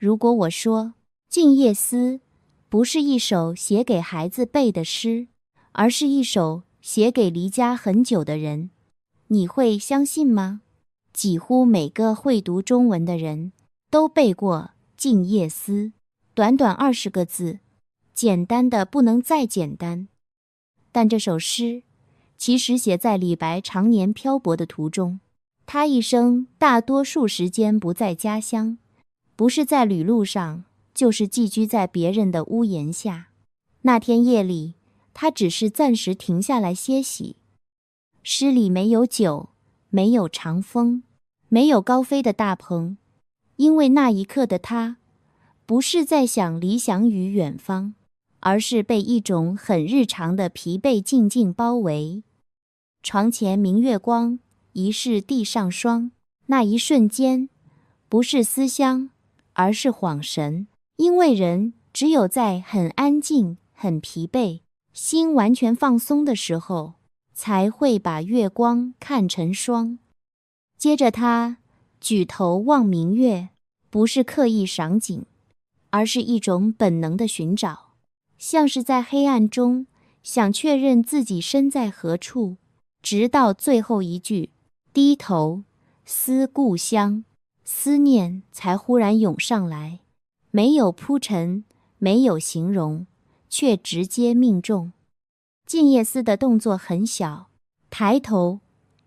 如果我说《静夜思》不是一首写给孩子背的诗，而是一首写给离家很久的人，你会相信吗？几乎每个会读中文的人都背过《静夜思》，短短20个字，简单的不能再简单。但这首诗其实写在李白常年漂泊的途中，他一生大多数时间不在家乡，不是在旅路上，就是寄居在别人的屋檐下。那天夜里，他只是暂时停下来歇息。诗里没有酒，没有长风，没有高飞的大鹏，因为那一刻的他不是在想理想与远方，而是被一种很日常的疲惫静静包围。床前明月光，疑是地上霜。那一瞬间，不是思乡，而是恍神。因为人只有在很安静、很疲惫、心完全放松的时候，才会把月光看成霜。接着他举头望明月，不是刻意赏景，而是一种本能的寻找，像是在黑暗中想确认自己身在何处，直到最后一句低头思故乡，思念才忽然涌上来，没有铺陈，没有形容，却直接命中。静夜思的动作很小，抬头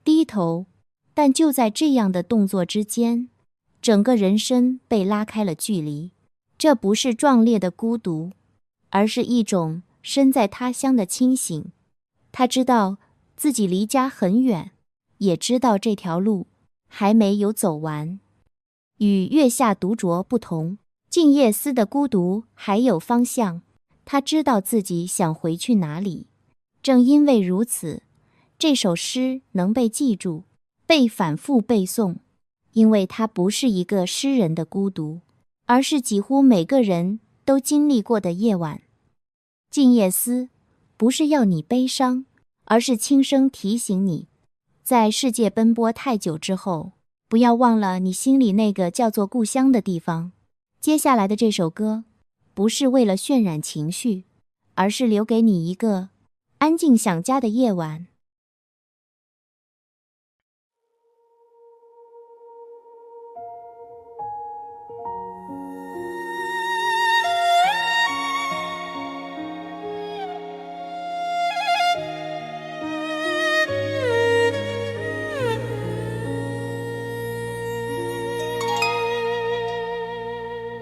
低头，但就在这样的动作之间，整个人生被拉开了距离。这不是壮烈的孤独，而是一种身在他乡的清醒。他知道自己离家很远，也知道这条路还没有走完。与月下独酌不同，静夜思的孤独还有方向，他知道自己想回去哪里。正因为如此，这首诗能被记住，被反复背诵，因为它不是一个诗人的孤独，而是几乎每个人都经历过的夜晚。静夜思不是要你悲伤，而是轻声提醒你，在世界奔波太久之后，不要忘了你心里那个叫做故乡的地方。接下来的这首歌不是为了渲染情绪，而是留给你一个安静想家的夜晚。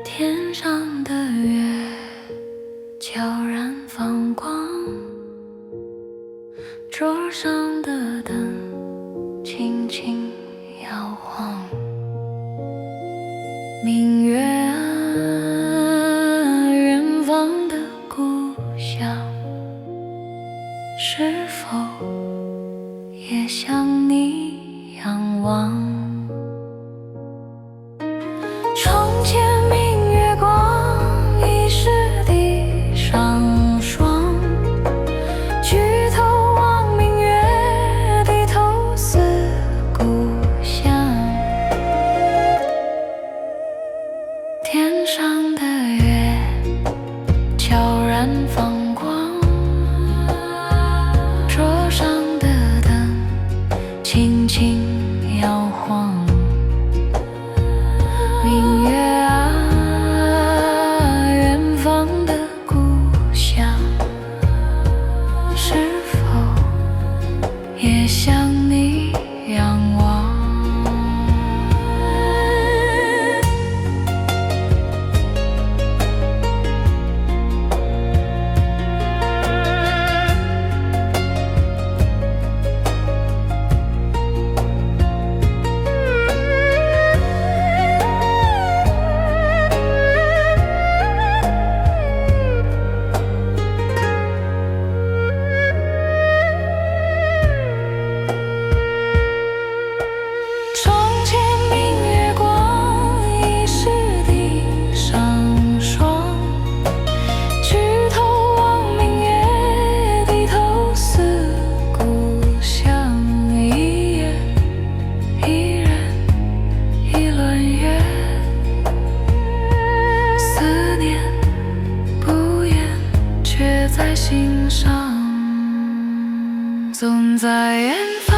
天上的月悄然放光，桌上的灯轻轻摇晃。明月啊，远方的故乡，是否也向你仰望？窗前明月光，疑是地上霜。举头望明月，低头思故乡。天上的月悄然放光，桌上的灯轻轻摇晃。明月啊，远方的故乡，是否也向你仰望？在远方。